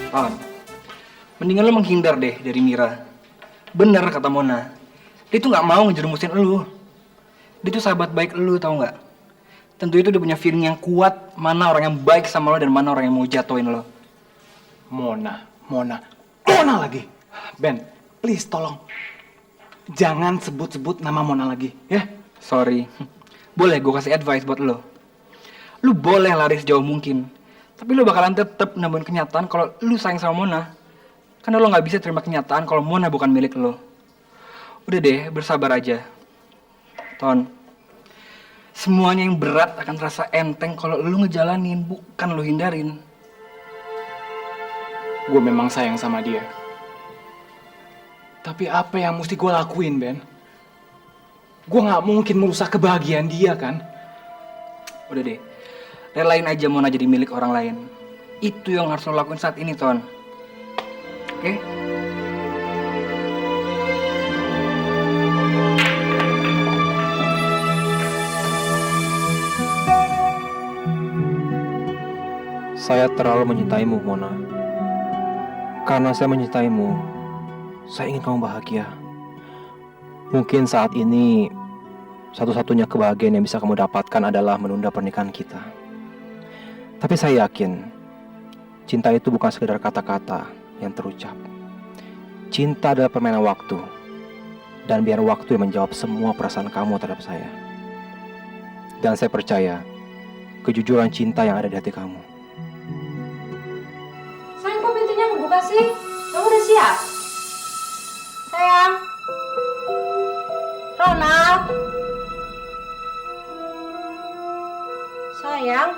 Ton, mendingan lo menghindar deh dari Mira. Bener kata Mona, dia tuh nggak mau ngejerumusin lo. Dia tuh sahabat baik lo, tau nggak? Tentu itu dia punya feeling yang kuat mana orang yang baik sama lo dan mana orang yang mau jatuhin lo. Mona lagi. Ben, please tolong. Jangan sebut-sebut nama Mona lagi, ya? Sorry. Boleh gue kasih advice buat lo. Lu boleh lari sejauh mungkin, tapi lu bakalan tetap nemuin kenyataan kalau lu sayang sama Mona. Karena lo nggak bisa terima kenyataan kalau Mona bukan milik lo. Udah deh, bersabar aja. Ton, semuanya yang berat akan terasa enteng kalau lu ngejalanin, bukan lu hindarin. Gue memang sayang sama dia. Tapi apa yang mesti gue lakuin, Ben? Gue nggak mungkin merusak kebahagiaan dia, kan? Udah deh, relain aja Mona jadi milik orang lain. Itu yang harus lo lakuin saat ini, Ton. Oke? Saya terlalu mencintaimu, Mona. Karena saya mencintaimu, saya ingin kamu bahagia. Mungkin saat ini, satu-satunya kebahagiaan yang bisa kamu dapatkan adalah menunda pernikahan kita. Tapi saya yakin, cinta itu bukan sekedar kata-kata yang terucap. Cinta adalah permainan waktu. Dan biar waktu yang menjawab semua perasaan kamu terhadap saya. Dan saya percaya, kejujuran cinta yang ada di hati kamu. Sayang, kok pintunya ngebuka sih? Kamu udah siap? Sayang. Ronald. Sayang.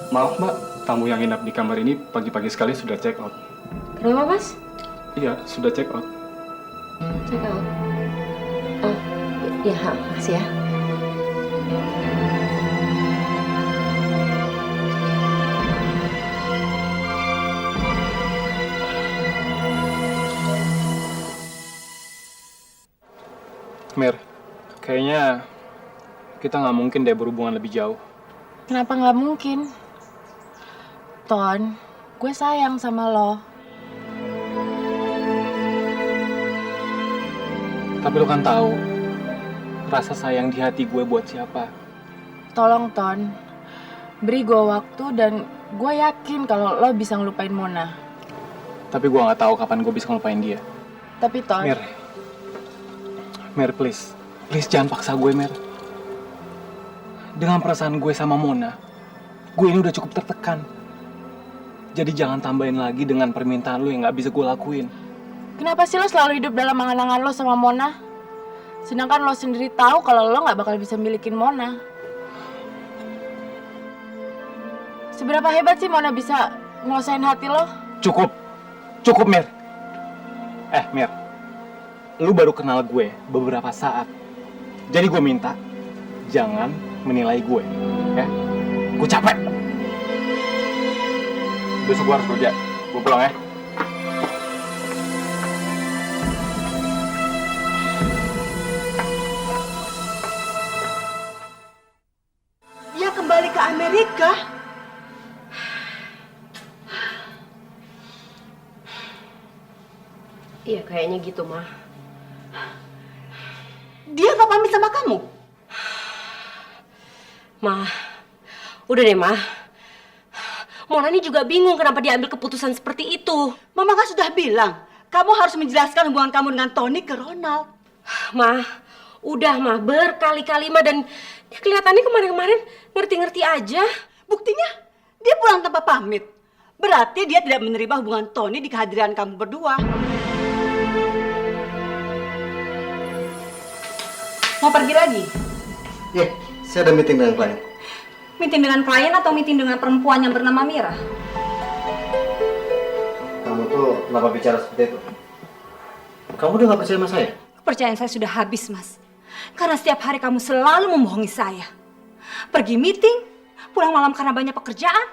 Maaf mbak, tamu yang nginap di kamar ini pagi-pagi sekali sudah check out. Kenapa, Mas? Iya, sudah check out. Check out. Oh, ya, makasih ya. Mir, kayaknya kita nggak mungkin deh berhubungan lebih jauh. Kenapa nggak mungkin? Ton, gue sayang sama lo. Tapi lo kan tahu rasa sayang di hati gue buat siapa. Tolong Ton, beri gue waktu dan gue yakin kalau lo bisa ngelupain Mona. Tapi gue nggak tahu kapan gue bisa ngelupain dia. Tapi Ton, Mir, please jangan paksa gue, Mir. Dengan perasaan gue sama Mona, gue ini udah cukup tertekan. Jadi jangan tambahin lagi dengan permintaan lo yang nggak bisa gue lakuin. kenapa sih lo selalu hidup dalam angan-angan lo sama Mona? Sedangkan lo sendiri tahu kalau lo nggak bakal bisa milikin Mona. Seberapa hebat sih Mona bisa nguasain hati lo? Cukup, Mir. Mir, lu baru kenal gue beberapa saat. Jadi gue minta, jangan menilai gue, ya. Gue capek. Besok gue harus kerja. Gue pulang ya. Dia kembali ke Amerika. Iya, kayaknya gitu, Ma. Dia gak pamit sama kamu? Ma, udah deh, Ma. Mona ini juga bingung kenapa dia ambil keputusan seperti itu. Mama kan sudah bilang, kamu harus menjelaskan hubungan kamu dengan Tony ke Ronald. Ma, udah, Ma. Berkali-kali, Ma. Dan dia kelihatannya kemarin-kemarin ngerti-ngerti aja. Buktinya, dia pulang tanpa pamit. Berarti dia tidak menerima hubungan Tony di kehadiran kamu berdua. Mau pergi lagi? Iya, saya ada meeting dengan klien. Meeting dengan klien atau meeting dengan perempuan yang bernama Mira? Kamu tuh kenapa bicara seperti itu? Kamu udah gak percaya sama saya? Kepercayaan saya sudah habis, Mas. Karena setiap hari kamu selalu membohongi saya. Pergi meeting, pulang malam karena banyak pekerjaan,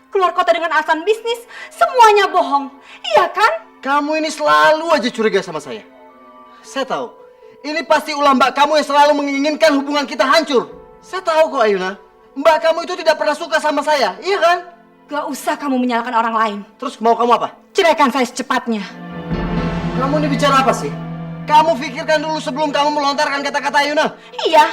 keluar kota dengan alasan bisnis, semuanya bohong. Iya kan? Kamu ini selalu aja curiga sama saya. Saya tahu, ini pasti ulah mbak kamu yang selalu menginginkan hubungan kita hancur. Saya tahu kok Ayuna, mbak kamu itu tidak pernah suka sama saya, iya kan? Gak usah kamu menyalahkan orang lain. Terus mau kamu apa? Ceraikan saya secepatnya. Kamu ini bicara apa sih? Kamu pikirkan dulu sebelum kamu melontarkan kata-kata Ayuna. Iya,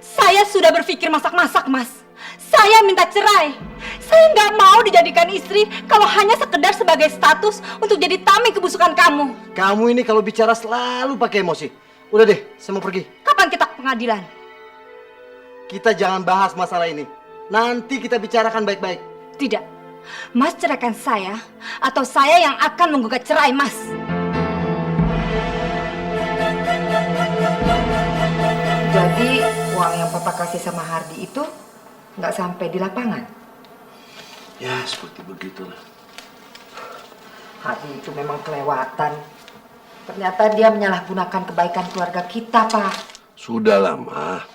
saya sudah berpikir masak-masak, Mas. Saya minta cerai. Saya nggak mau dijadikan istri kalau hanya sekedar sebagai status untuk jadi tameng kebusukan kamu. Kamu ini kalau bicara selalu pakai emosi. Udah deh, saya mau pergi. Kapan kita ke pengadilan? Kita jangan bahas masalah ini. Nanti kita bicarakan baik-baik. Tidak. Mas ceraikan saya atau saya yang akan menggugat cerai, Mas. Jadi uang yang Papa kasih sama Hardi itu nggak sampai di lapangan? Ya, seperti begitulah. Hardi itu memang kelewatan. Ternyata dia menyalahgunakan kebaikan keluarga kita, Pak. Sudahlah, Ma.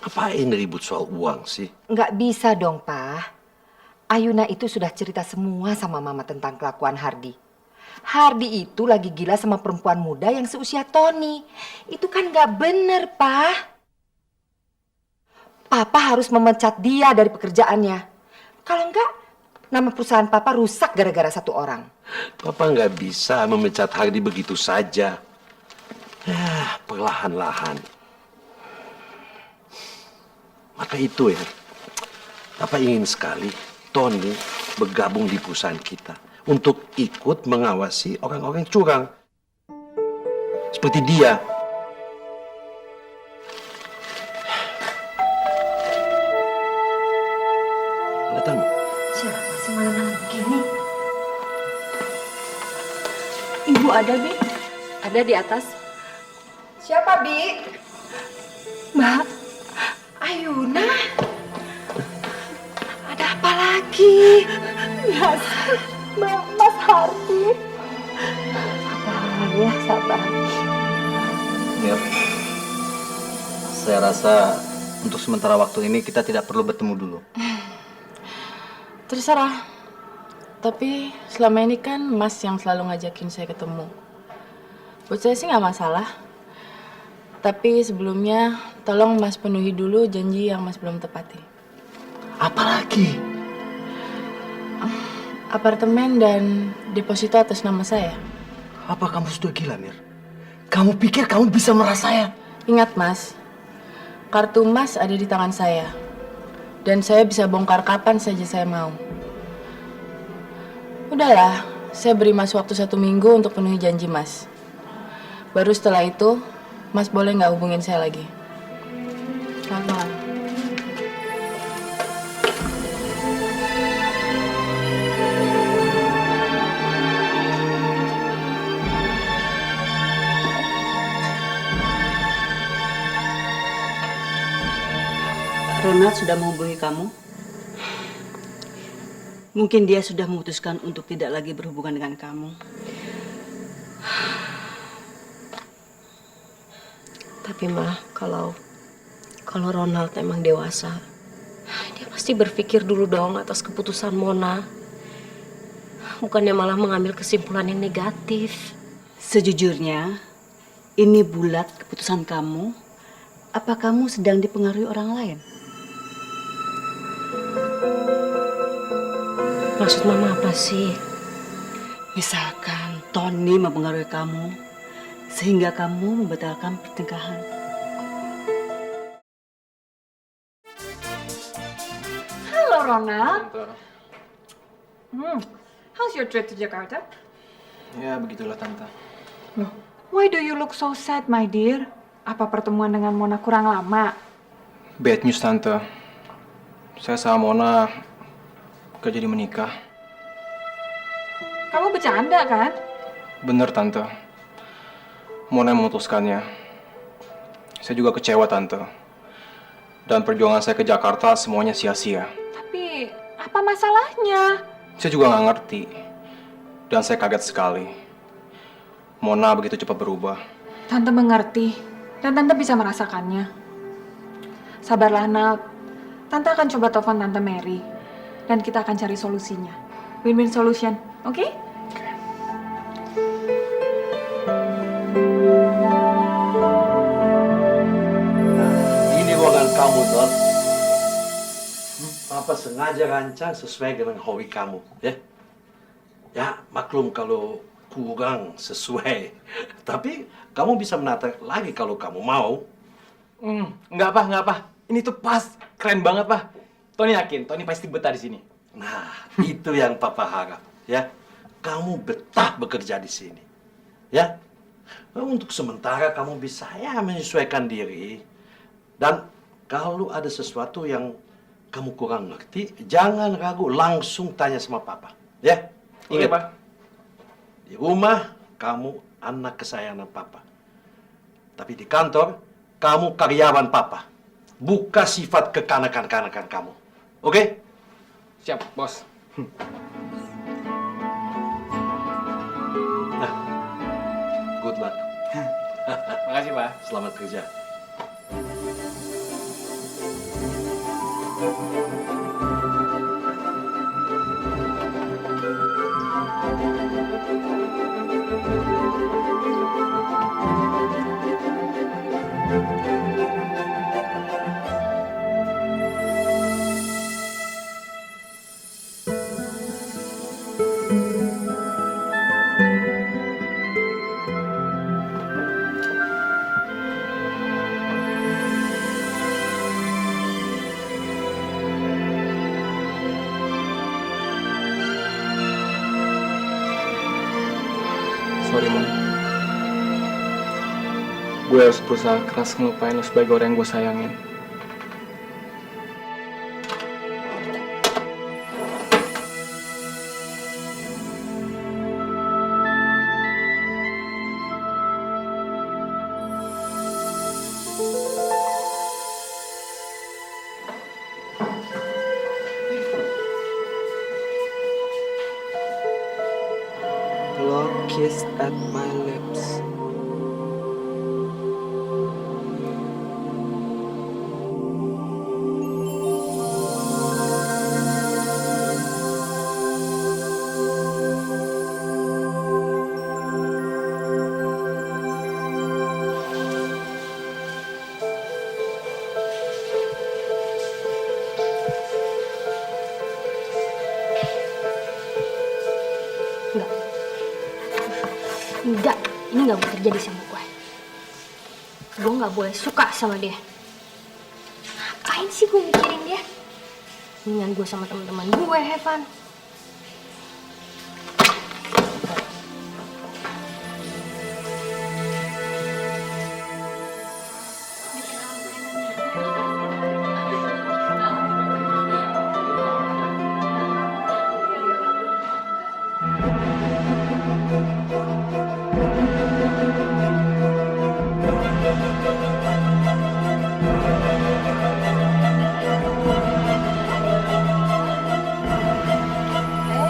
Ngapain ribut soal uang sih? Nggak bisa dong, Pak. Ayuna itu sudah cerita semua sama Mama tentang kelakuan Hardi. Hardi itu lagi gila sama perempuan muda yang seusia Tony. Itu kan nggak bener, Pak. Papa harus memecat dia dari pekerjaannya. Kalau enggak, nama perusahaan Papa rusak gara-gara satu orang. Papa nggak bisa memecat Hardi begitu saja. Ya, perlahan-lahan. Maka itu ya, Papa ingin sekali Tony bergabung di perusahaan kita untuk ikut mengawasi orang-orang curang. Seperti dia. Datang. Siapa sih malam-malam begini? Ibu ada, Bi? Ada di atas. Siapa, Bi? Mbak, Ayuna. Ada apa lagi? Mas Hardi. Sabar ya, sabar. Mir, saya rasa untuk sementara waktu ini kita tidak perlu bertemu dulu. Terserah. Tapi selama ini kan Mas yang selalu ngajakin saya ketemu. Buat saya sih nggak masalah. Tapi sebelumnya tolong Mas penuhi dulu janji yang Mas belum tepati. Apalagi? Apartemen dan deposito atas nama saya. Apa kamu sudah gila, Mir? Kamu pikir kamu bisa merasa saya? Ingat Mas, kartu Mas ada di tangan saya. Dan saya bisa bongkar kapan saja saya mau. Udahlah, saya beri Mas waktu 1 minggu untuk penuhi janji Mas. Baru setelah itu, Mas boleh nggak hubungin saya lagi. Selamat malam. Ronald sudah menghubungi kamu? Mungkin dia sudah memutuskan untuk tidak lagi berhubungan dengan kamu. Tapi Ma, kalau Ronald emang dewasa, dia pasti berpikir dulu dong atas keputusan Mona. Bukannya malah mengambil kesimpulan yang negatif. Sejujurnya, ini bulat keputusan kamu. Apa kamu sedang dipengaruhi orang lain? Maksud Mama apa sih? Misalkan Tony mempengaruhi kamu, sehingga kamu membatalkan pernikahan. Halo, Ronald. How's your trip to Jakarta? Ya, begitulah Tante. Why do you look so sad, my dear? Apa pertemuan dengan Mona kurang lama? Bad news Tante. Saya sama Mona gak jadi menikah. Kamu bercanda kan? Bener Tante. Mona yang memutuskannya. Saya juga kecewa Tante. Dan perjuangan saya ke Jakarta semuanya sia-sia. Tapi apa masalahnya? Saya juga nggak ngerti. Dan saya kaget sekali. Mona begitu cepat berubah. Tante mengerti. Dan Tante bisa merasakannya. Sabarlah, Nat. Tante akan coba telepon Tante Mary. Dan kita akan cari solusinya. Win-win solution, oke? Ini ruangan kamu, Don. Papa sengaja rancang sesuai dengan hobi kamu, ya. Ya, maklum kalau kurang sesuai. Tapi kamu bisa menata lagi kalau kamu mau. Nggak apa. Ini tuh pas, keren banget, Pak. Tony yakin, Tony pasti betah di sini. Nah, itu yang Papa harap, ya. Kamu betah bekerja di sini, ya. Nah, untuk sementara kamu bisa ya menyesuaikan diri. Dan kalau ada sesuatu yang kamu kurang ngerti, jangan ragu, langsung tanya sama Papa, ya. Oke, Ingat, Pak. di rumah kamu anak kesayangan Papa. Tapi di kantor kamu karyawan Papa. Buka sifat kekanak-kanakan kamu. Oke? Siap, Bos. Nah, good luck. Makasih, Pak. Selamat kerja. Sorry, Mon. Gue harus berusaha keras ngelupain lo sebagai orang yang gue sayangin. Long kiss at my lips. Enggak, ini nggak boleh terjadi sama gue. Gue nggak boleh suka sama dia. Ngapain sih gue mikirin dia? Mendingan gue sama teman-teman gue, have fun.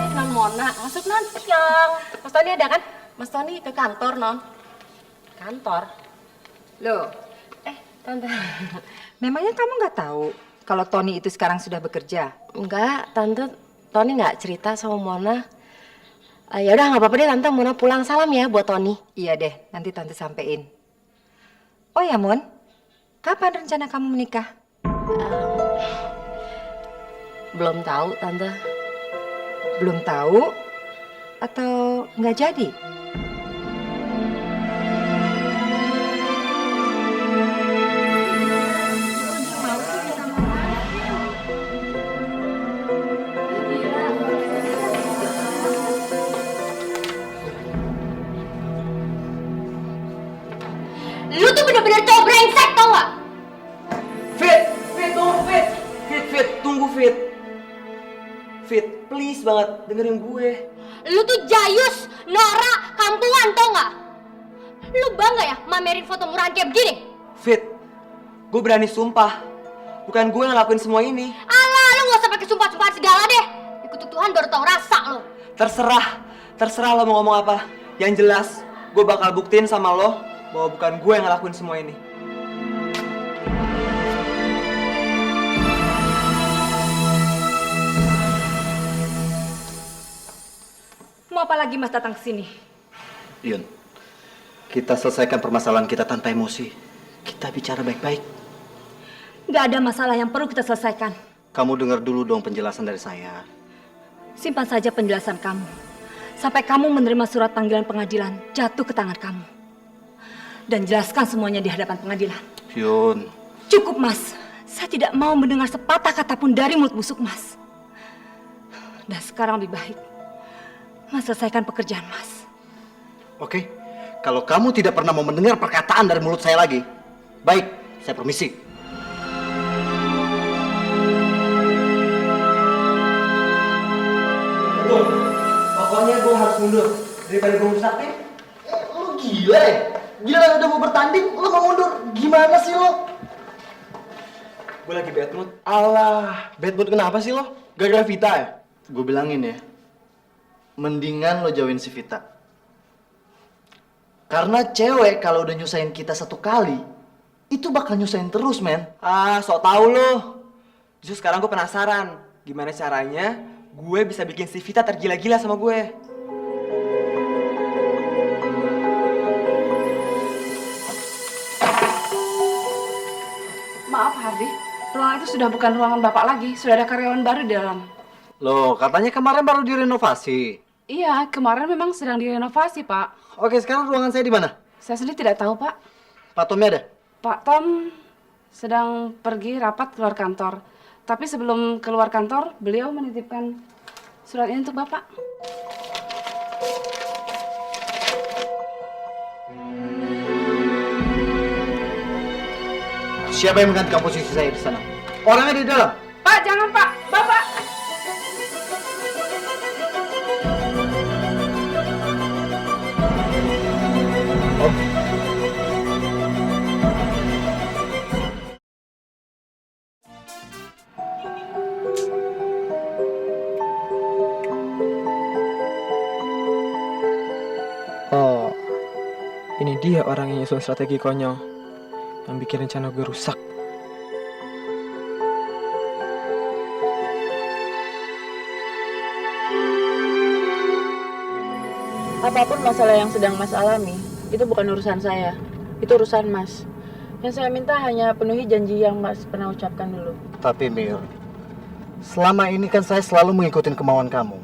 Non Mona, masuk non. Siang. Mas Tony ada kan? Mas Tony ke kantor, non. Kantor? Loh, Tante. memangnya kamu nggak tahu kalau Tony itu sekarang sudah bekerja? Enggak, Tante. Tony nggak cerita sama Mona. Ya udah nggak apa-apa deh, Tante. Mona pulang salam ya buat Tony. Iya deh, nanti Tante sampein. Oh ya, Mon. Kapan rencana kamu menikah? Belum tahu, Tante. Belum tahu? Atau nggak jadi? Lu tuh bener-bener cowok brengsek, tau gak? Fit, tunggu Fit. Fit, tunggu Fit. Fit, please banget dengerin gue. Lu tuh jayus, norak, kampungan, tau gak? Lu bangga ya mamerin foto murahan kayak begini? Fit, gue berani sumpah. Bukan gue yang ngelakuin semua ini. Alah, lu gak usah pakai sumpah-sumpahan segala deh. Ikut Tuhan baru tau rasa lo. Terserah lo mau ngomong apa. Yang jelas, gue bakal buktiin sama lo bahwa bukan gue yang ngelakuin semua ini. Mau apa lagi Mas datang ke sini? Yun, kita selesaikan permasalahan kita tanpa emosi. Kita bicara baik-baik. Nggak ada masalah yang perlu kita selesaikan. kamu dengar dulu dong penjelasan dari saya. Simpan saja penjelasan kamu. Sampai kamu menerima surat panggilan pengadilan jatuh ke tangan kamu. Dan jelaskan semuanya di hadapan pengadilan. Yun. Cukup, Mas. Saya tidak mau mendengar sepatah kata pun dari mulut busuk Mas. Dan sekarang lebih baik Mas selesaikan pekerjaan Mas. Oke, kalau kamu tidak pernah mau mendengar perkataan dari mulut saya lagi, baik, saya permisi. Pokoknya gue harus mundur daripada gue rusak tim. Lu gila ya? Gila udah mau bertanding, lu mau mundur? Gimana sih lo? Gue lagi bad mood. Alah, bad mood kenapa sih lo? Gara-gara Vita ya? Gue bilangin ya, mendingan lo jauhin si Vita. Karena cewek kalau udah nyusahin kita satu kali, itu bakal nyusahin terus, men. Ah, sok tau lo. Justru sekarang gue penasaran, gimana caranya gue bisa bikin si Vita tergila-gila sama gue. Maaf Hardi, ruangan itu sudah bukan ruangan Bapak lagi, sudah ada karyawan baru di dalam. Loh, katanya kemarin baru direnovasi. Iya, kemarin memang sedang direnovasi, Pak. Oke, sekarang ruangan saya di mana? Saya sendiri tidak tahu, Pak. Pak Tommy ada? Pak Tom sedang pergi rapat keluar kantor. Tapi sebelum keluar kantor, beliau menitipkan surat ini untuk Bapak. Siapa yang menggantikan posisi saya di sana? Orangnya di dalam. Pak, jangan Pak, Bapak. Oh, ini dia orang yang nyusun strategi konyol yang bikin rencana gue rusak. Apapun masalah yang sedang Mas alami, itu bukan urusan saya. Itu urusan Mas. Yang saya minta hanya penuhi janji yang Mas pernah ucapkan dulu. Tapi Mil, selama ini kan saya selalu mengikuti kemauan kamu.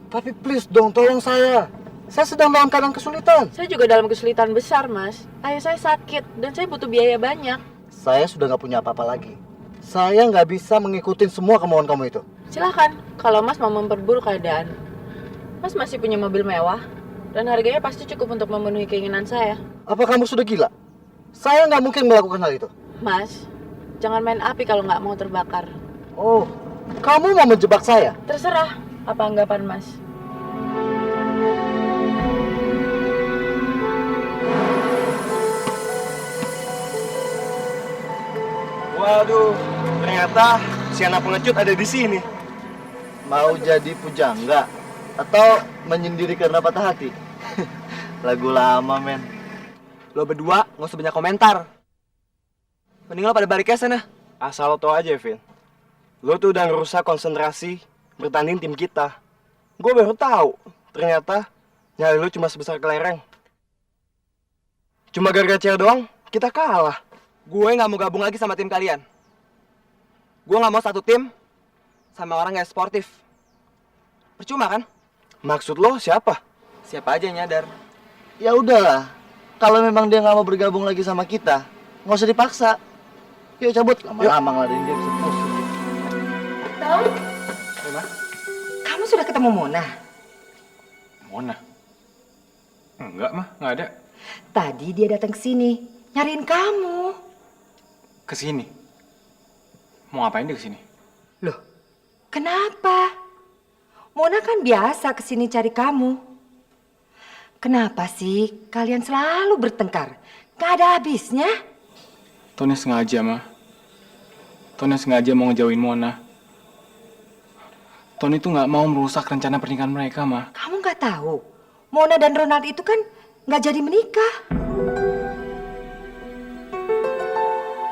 Tapi please dong, tolong saya. Saya sedang dalam keadaan kesulitan. Saya juga dalam kesulitan besar, Mas. Ayah saya sakit dan saya butuh biaya banyak. Saya sudah nggak punya apa-apa lagi. Saya nggak bisa mengikuti semua kemauan kamu itu. Silahkan, kalau Mas mau memperburuk keadaan. Mas masih punya mobil mewah, dan harganya pasti cukup untuk memenuhi keinginan saya. Apa kamu sudah gila? Saya nggak mungkin melakukan hal itu. Mas, jangan main api kalau nggak mau terbakar. Oh, kamu mau menjebak saya? Terserah, apa anggapan Mas? Waduh, ternyata si anak pengecut ada di sini. Mau jadi pujangga atau menyendiri karena patah hati? Lagu lama, men. Lo berdua nggak usah banyak komentar. Mending lo pada balik ke sana. Asal lo tau aja, Vin. Lo tuh udah ngerusak konsentrasi bertanding tim kita. Gue baru tahu, ternyata nyali lo cuma sebesar kelereng. Cuma gara-gara cewek doang, kita kalah. Gue nggak mau gabung lagi sama tim kalian. Gue nggak mau satu tim sama orang yang sportif. Percuma kan? Maksud lo siapa? Siapa aja yang nyadar. Ya udahlah, kalau memang dia nggak mau bergabung lagi sama kita, nggak usah dipaksa. Yuk cabut, lama-lama ngeladein dia bisa pusing. Tom, kamu sudah ketemu Mona? Mona? Enggak, mah. Nggak ada. Tadi dia datang ke sini, nyariin kamu. Kesini? Mau ngapain dia kesini? Loh, kenapa? Mona kan biasa kesini cari kamu. Kenapa sih kalian selalu bertengkar? Gak ada habisnya. Tony sengaja, mah. Tony sengaja mau ngejauhin Mona. Tony tuh nggak mau merusak rencana pernikahan mereka, mah. Kamu gak tahu, Mona dan Ronald itu kan gak jadi menikah.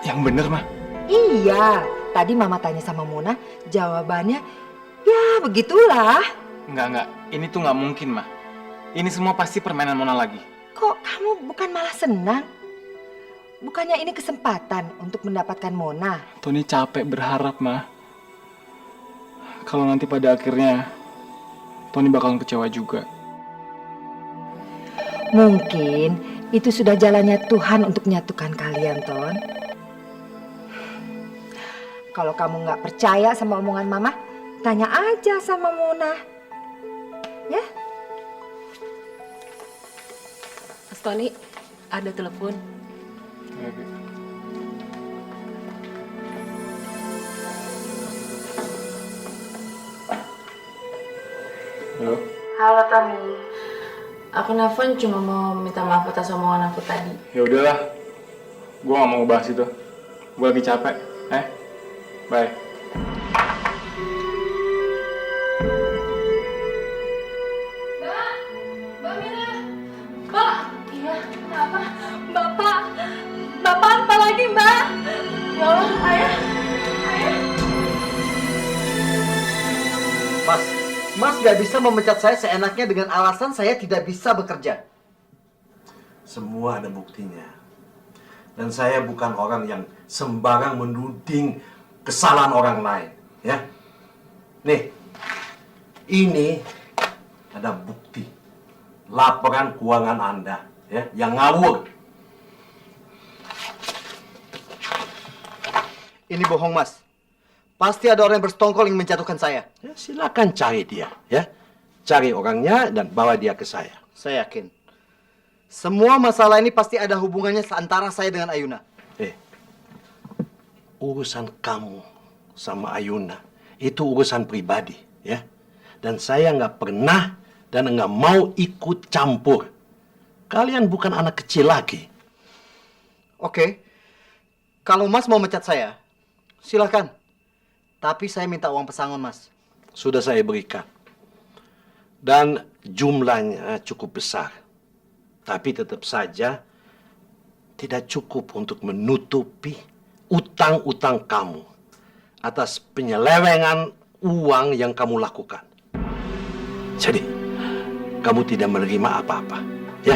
Yang bener, mah. Iya, tadi Mama tanya sama Mona, jawabannya ya begitulah. Enggak. Ini tuh nggak mungkin, mah. Ini semua pasti permainan Mona lagi. Kok kamu bukan malah senang? Bukannya ini kesempatan untuk mendapatkan Mona? Tony capek berharap, mah. kalau nanti pada akhirnya Tony bakalan kecewa juga. Mungkin itu sudah jalannya Tuhan untuk menyatukan kalian, Ton. Kalau kamu nggak percaya sama omongan Mama, tanya aja sama Mona. Ya? Mas Tony, ada telepon. Halo? Halo Tony. Aku nelfon cuma mau minta maaf atas omongan aku tadi. Ya udahlah. Gua nggak mau bahas itu. Gua lagi capek. Bye. Mbak Mira. Mbak. Iya, kenapa? Bapak apa lagi, Mbak? Ya Allah, Ayah. Mas gak bisa memecat saya seenaknya dengan alasan saya tidak bisa bekerja. Semua ada buktinya. Dan saya bukan orang yang sembarang menuding kesalahan orang lain, ya. Nih, ini ada bukti laporan keuangan Anda, ya, yang ngawur. Ini bohong, Mas. Pasti ada orang yang bersekongkol yang menjatuhkan saya. Ya, silakan cari dia, ya. Cari orangnya dan bawa dia ke saya. Saya yakin. Semua masalah ini pasti ada hubungannya antara saya dengan Ayuna. Urusan kamu sama Ayuna itu urusan pribadi, ya. Dan saya nggak pernah dan nggak mau ikut campur. Kalian bukan anak kecil lagi. Oke. Kalau Mas mau mecat saya, silakan. Tapi saya minta uang pesangon, Mas. Sudah saya berikan. Dan jumlahnya cukup besar. Tapi tetap saja tidak cukup untuk menutupi utang-utang kamu atas penyelewengan uang yang kamu lakukan. Jadi, kamu tidak menerima apa-apa, ya?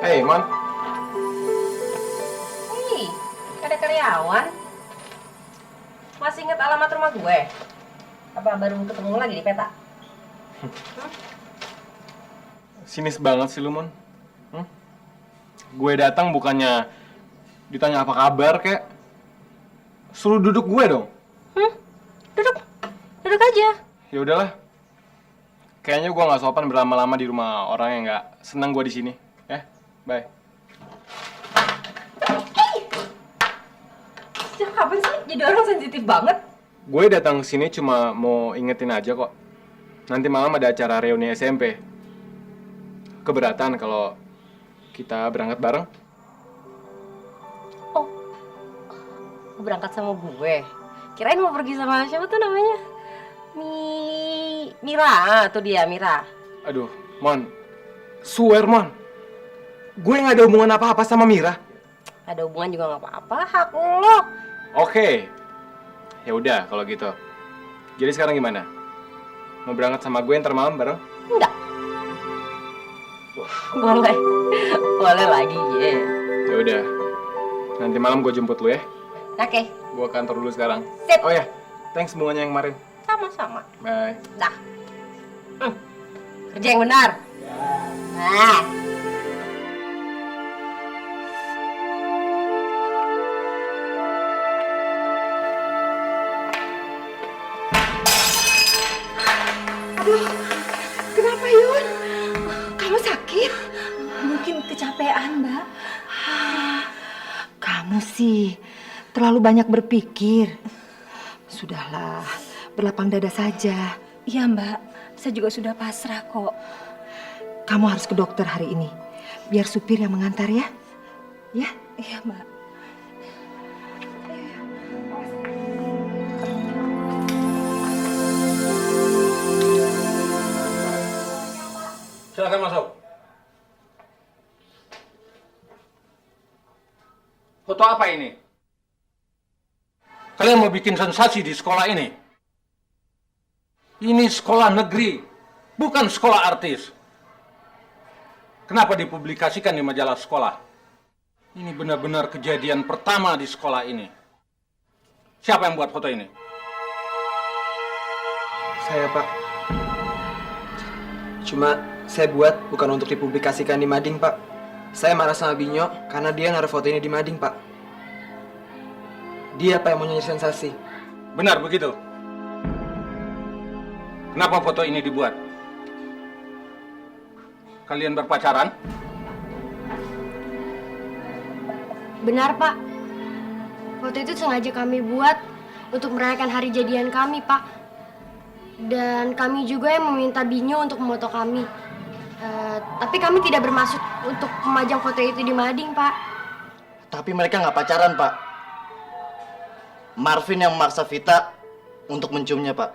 Hey, Mon. Hei, ada karyawan. Masih ingat alamat rumah gue? Apa baru ketemu lagi di peta? Sinis banget sih lu, Mon. Gue datang bukannya ditanya apa kabar, kayak suruh duduk gue dong. Duduk aja. Ya udahlah. Kayaknya gue nggak sopan berlama-lama di rumah orang yang nggak senang gue di sini. Bye. Sejak kapan sih jadi orang sensitif banget? Gue datang ke sini cuma mau ingetin aja kok. Nanti malam ada acara reuni SMP. Keberatan kalau kita berangkat bareng? Oh, berangkat sama gue. Kirain mau pergi sama siapa tuh namanya? Mira, tuh dia Mira. Aduh, Mon. Swear, Mon. Gue nggak ada hubungan apa-apa sama Mira. Ada hubungan juga nggak apa-apa, hak lo. Oke. Ya udah kalau gitu. Jadi sekarang gimana? Mau berangkat sama gue ntar malam bareng? Enggak. Boleh. Boleh lagi, ya. Ya udah. Nanti malam gue jemput lu ya. Oke. Gue kantor dulu sekarang. Sip. Oh ya, thanks bunganya yang kemarin. Sama-sama. Bye. Dah. Kerja yang benar. Nah. Aduh, kenapa Yun? Kamu sakit? Mungkin kecapean, Mbak. Kamu sih terlalu banyak berpikir. Sudahlah, berlapang dada saja. Iya, Mbak. Saya juga sudah pasrah kok. Kamu harus ke dokter hari ini. Biar supir yang mengantar ya. Ya? Iya, Mbak. Silakan masuk. Foto apa ini? Kalian mau bikin sensasi di sekolah ini? Ini sekolah negeri, bukan sekolah artis. Kenapa dipublikasikan di majalah sekolah? Ini benar-benar kejadian pertama di sekolah ini. Siapa yang buat foto ini? Saya, Pak. Cuma saya buat bukan untuk dipublikasikan di mading, Pak. Saya marah sama Binyo karena dia naruh foto ini di mading, Pak. Dia, Pak, yang mau nyari sensasi. Benar begitu? Kenapa foto ini dibuat? Kalian berpacaran? Benar, Pak. Foto itu sengaja kami buat untuk merayakan hari jadian kami, Pak. Dan kami juga yang meminta Binyo untuk memoto kami. Tapi kami tidak bermaksud untuk memajang foto itu di mading, Pak. Tapi mereka nggak pacaran, Pak. Marvin yang memaksa Vita untuk menciumnya, Pak.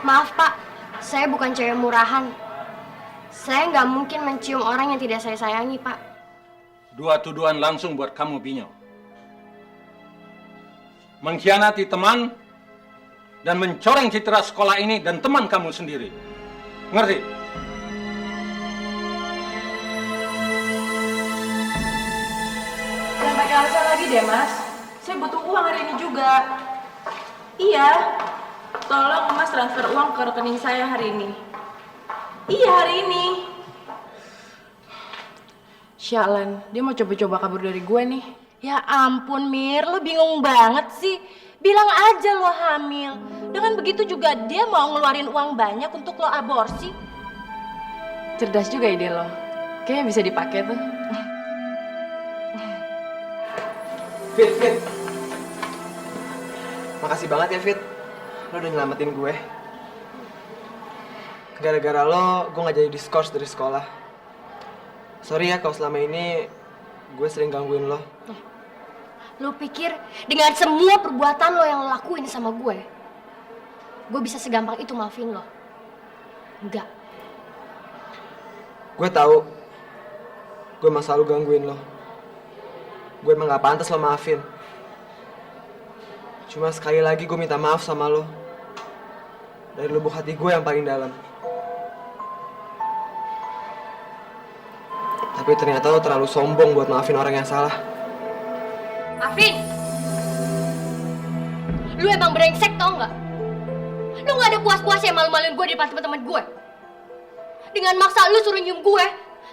Maaf, Pak. Saya bukan cewek murahan. Saya nggak mungkin mencium orang yang tidak saya sayangi, Pak. Dua tuduhan langsung buat kamu, Binyo. Mengkhianati teman dan mencoreng citra sekolah ini dan teman kamu sendiri. Ngerti? Jangan pakai alasan lagi deh, Mas. Saya butuh uang hari ini juga. Iya. Tolong Mas transfer uang ke rekening saya hari ini. Iya, hari ini. Syalan, dia mau coba-coba kabur dari gue nih. Ya ampun Mir, lo bingung banget sih. Bilang aja lo hamil. Dengan begitu juga dia mau ngeluarin uang banyak untuk lo aborsi. Cerdas juga ide lo. Kayaknya bisa dipakai tuh. Fit. Makasih banget ya, Fit. Lo udah nyelamatin gue. Gara-gara lo, gue gak jadi diskors dari sekolah. Sorry ya kalau selama ini gue sering gangguin lo. Lo pikir dengan semua perbuatan lo yang lo lakuin sama gue bisa segampang itu maafin lo? Enggak. Gue tahu gue emang selalu gangguin lo. Gue emang gak pantas lo maafin. Cuma sekali lagi gue minta maaf sama lo. Dari lubuk hati gue yang paling dalam. Tapi ternyata lo terlalu sombong buat maafin orang yang salah. Afin! Lu emang brengsek tau nggak? Lu nggak ada puas-puasnya malu-maluin gue di depan teman-teman gue. Dengan maksa lu suruh nyium gue,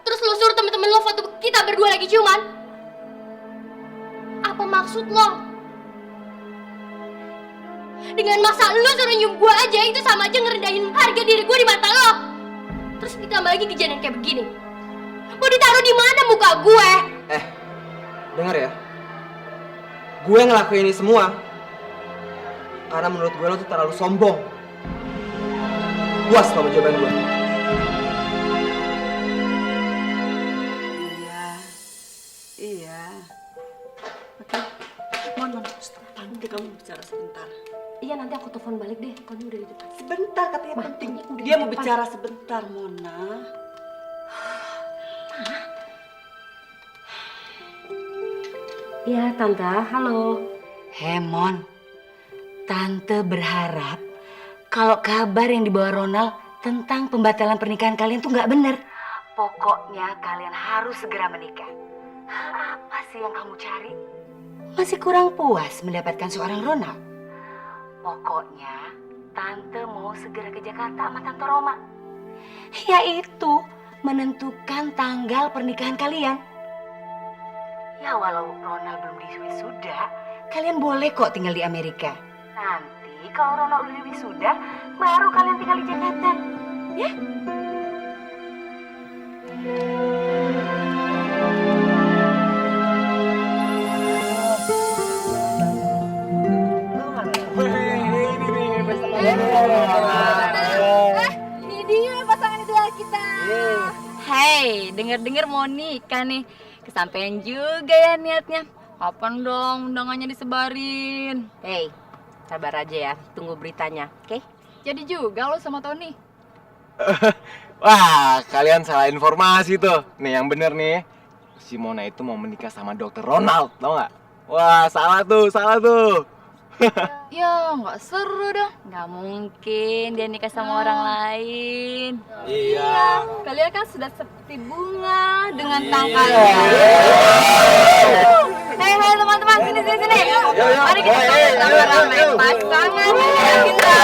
terus lu suruh temen-temen lo foto kita berdua lagi ciuman. Apa maksud lo? Dengan maksa lu suruh nyium gue aja itu sama aja ngerendahin harga diri gue di mata lo. Terus ditambah lagi kejadian kayak begini. Mau ditaruh di mana muka gue? Dengar ya. Gue ngelakuin ini semua karena menurut gue lo tuh terlalu sombong. Puas sama jawaban gue. Iya. Oke. Mon, nanti kamu bicara sebentar. Iya, nanti aku telepon balik deh kalau dia udah di depan. Sebentar, katanya Ma, penting. udah di Dia mau depan. bicara sebentar, Mona. Iya, Tante. Halo. Mon, Tante berharap kalau kabar yang dibawa Ronald tentang pembatalan pernikahan kalian tuh nggak bener. Pokoknya kalian harus segera menikah. Apa sih yang kamu cari? Masih kurang puas mendapatkan seorang Ronald? Pokoknya Tante mau segera ke Jakarta sama Tante Roma. Yaitu menentukan tanggal pernikahan kalian. Ya walau Ronald belum diwisuda, kalian boleh kok tinggal di Amerika. Nanti kalau Ronald udah diwisuda, baru kalian tinggal di Jakarta. Ya? Ini dia pasangan ideal kita. Hai, denger-denger mau nikah nih. Kesampean juga ya niatnya. Kapan dong undangannya disebarin? Hey, sabar aja ya, tunggu beritanya, oke? Jadi juga lo sama Tony. Wah, kalian salah informasi tuh. Nih yang bener nih, si Mona itu mau menikah sama Dokter Ronald, tau nggak? Wah, salah tuh, salah tuh. Ya, nggak seru dong. Nggak mungkin dia nikah sama orang lain. Iya, kalian kan sudah seperti bunga dengan tangkainya. Hei teman-teman, sini. Mari kita ramai-ramai pasangan kita.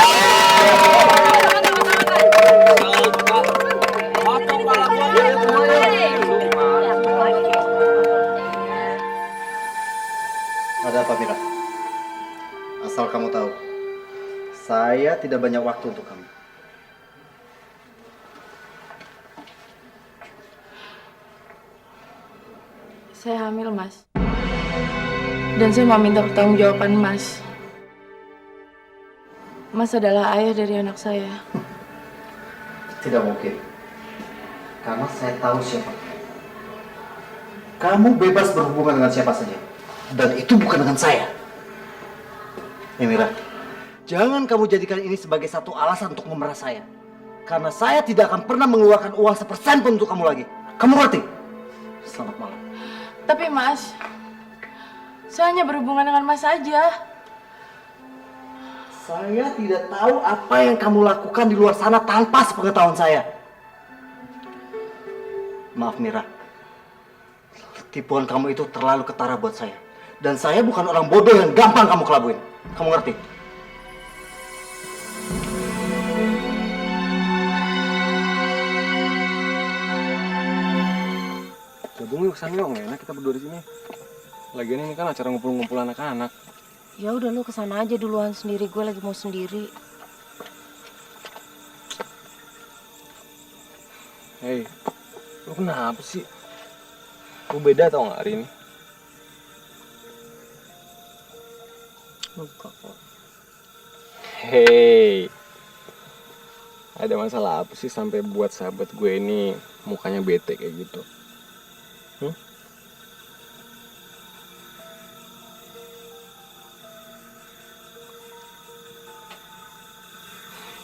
Ada apa, Mira? Asal kamu tahu, saya tidak banyak waktu untuk kamu. Saya hamil, Mas. Dan saya mau minta pertanggungjawaban Mas. Mas adalah ayah dari anak saya. Tidak mungkin. Karena saya tahu siapa. Kamu bebas berhubungan dengan siapa saja. Dan itu bukan dengan saya. Mira, jangan kamu jadikan ini sebagai satu alasan untuk memerah saya. Karena saya tidak akan pernah mengeluarkan uang sepersen pun untuk kamu lagi. Kamu ngerti? Selamat malam. Tapi Mas, saya hanya berhubungan dengan Mas saja. Saya tidak tahu apa yang kamu lakukan di luar sana tanpa sepengetahuan saya. Maaf Mira, tipuan kamu itu terlalu ketara buat saya. Dan saya bukan orang bodoh yang gampang kamu kelabuin. Kamu ngerti? Gabung yuk kesana yuk, nggak enak kita berdua di sini. Lagian ini kan acara ngumpul-ngumpul anak-anak. Ya udah lu kesana aja duluan sendiri, gue lagi mau sendiri. Hei, lu kenapa sih? Lu beda tau nggak hari ini? Enggak kok. Hei, ada masalah apa sih sampai buat sahabat gue ini mukanya bete kayak gitu?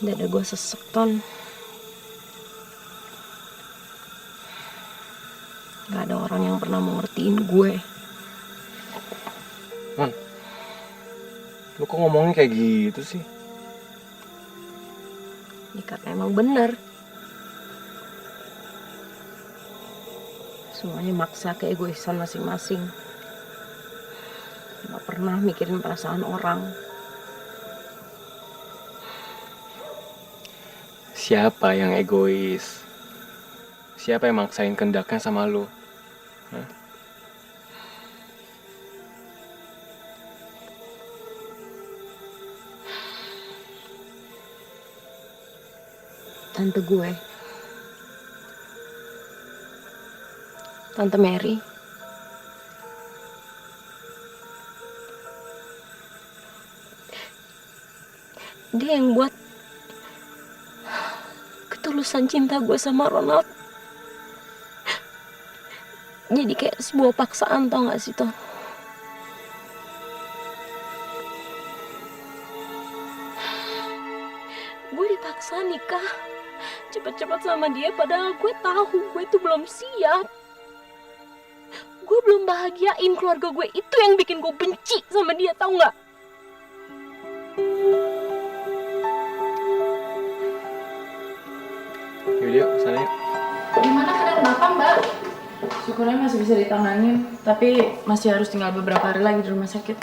Dada gue sesek, Ton. Gak ada orang yang pernah mau ngertiin gue. Man, lu kok ngomongnya kayak gitu sih? Ya karena emang bener. Semuanya maksa keegoisan masing-masing. Gak pernah mikirin perasaan orang. Siapa yang egois? Siapa yang maksain kehendaknya sama lu? Hah? Tante gue. Tante Mary. Dia yang buat ketulusan cinta gue sama Ronald jadi kayak sebuah paksaan, tau gak sih, Ton? Gue dipaksa nikah cepet-cepet sama dia padahal gue tahu gue tuh belum siap. Gue belum bahagiain keluarga gue, itu yang bikin gue benci sama dia, tau gak? Yuk, sana yuk. Gimana keadaan Bapak, Mbak? Syukurnya masih bisa ditanganin, tapi masih harus tinggal beberapa hari lagi di rumah sakit.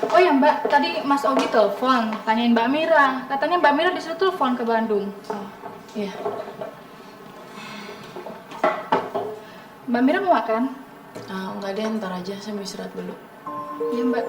Oh ya Mbak, tadi Mas Ogi telepon, tanyain Mbak Mira. Katanya Mbak Mira disuruh telepon ke Bandung. Oh, iya. Mbak Mira mau makan? Enggak deh, ntar aja, saya mau istirahat dulu. Iya Mbak.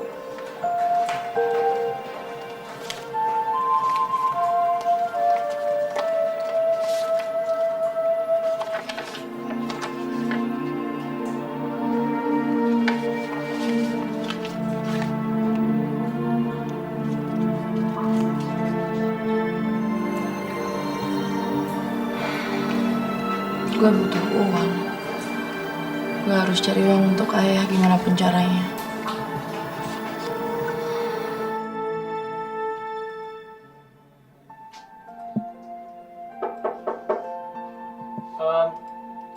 Gue butuh uang. Gue harus cari uang untuk ayah gimana pun caranya.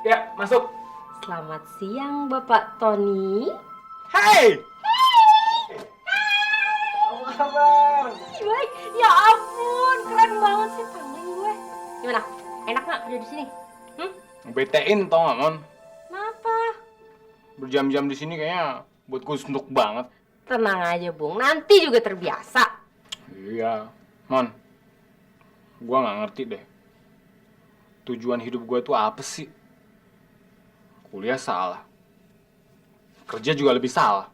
Ya, masuk. Selamat siang, Bapak Tony. Hai! sabar. Ih, ya ampun, keren banget sih temen gue. Gimana? Enak nggak kerja di sini? Betein tau gak, Mon? Kenapa? Berjam-jam di sini kayaknya buat gue suntuk banget. Tenang aja, Bung. Nanti juga terbiasa. Iya, Mon. Gue nggak ngerti deh. Tujuan hidup gue tuh apa sih? Kuliah salah. Kerja juga lebih salah.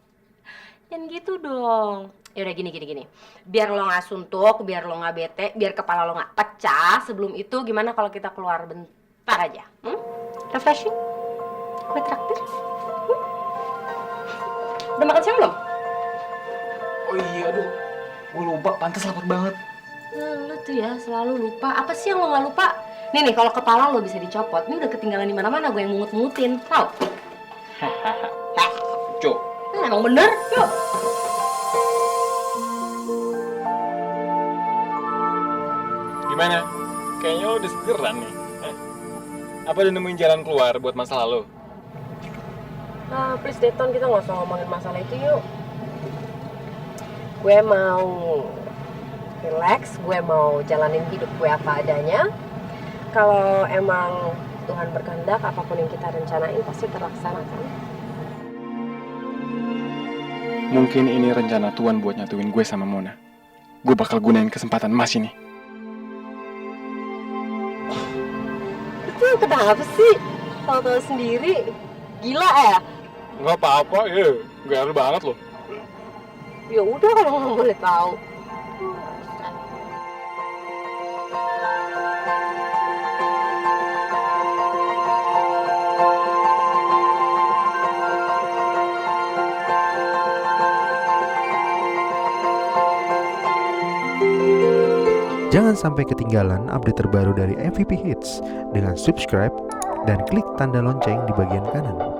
Jangan gitu dong. Ya udah gini. Biar lo nggak suntuk, biar lo nggak bete, biar kepala lo nggak pecah. Sebelum itu gimana kalau kita keluar bentar aja? Refreshing? Kue traktir? Udah makan siang belum? Oh iya, aduh. Gue lupa, pantas lapar banget. Lu tuh ya selalu lupa. Apa sih yang lo nggak lupa? Nih, kalau kepala lo bisa dicopot, ini udah ketinggalan di mana-mana. Gue yang mungut-mungutin, tau? Cuk. Emang bener? Yuk. Gimana? Kayaknya lo udah segeran nih. Apa udah nemuin jalan keluar buat masalah lo? Please Deton, kita nggak usah ngomongin masalah itu yuk. Gue mau relax, gue mau jalanin hidup gue apa adanya. Kalau emang Tuhan berkehendak, apapun yang kita rencanain pasti terlaksanakan. Mungkin ini rencana Tuhan buat nyatuin gue sama Mona. Gue bakal gunain kesempatan emas ini. Itu kenapa sih? Tahu-tahu sendiri. Gila ya? Nggak apa-apa, ya. Gak banget loh. Ya udah kalau nggak boleh tahu. Jangan sampai ketinggalan update terbaru dari MVP Hits dengan subscribe dan klik tanda lonceng di bagian kanan.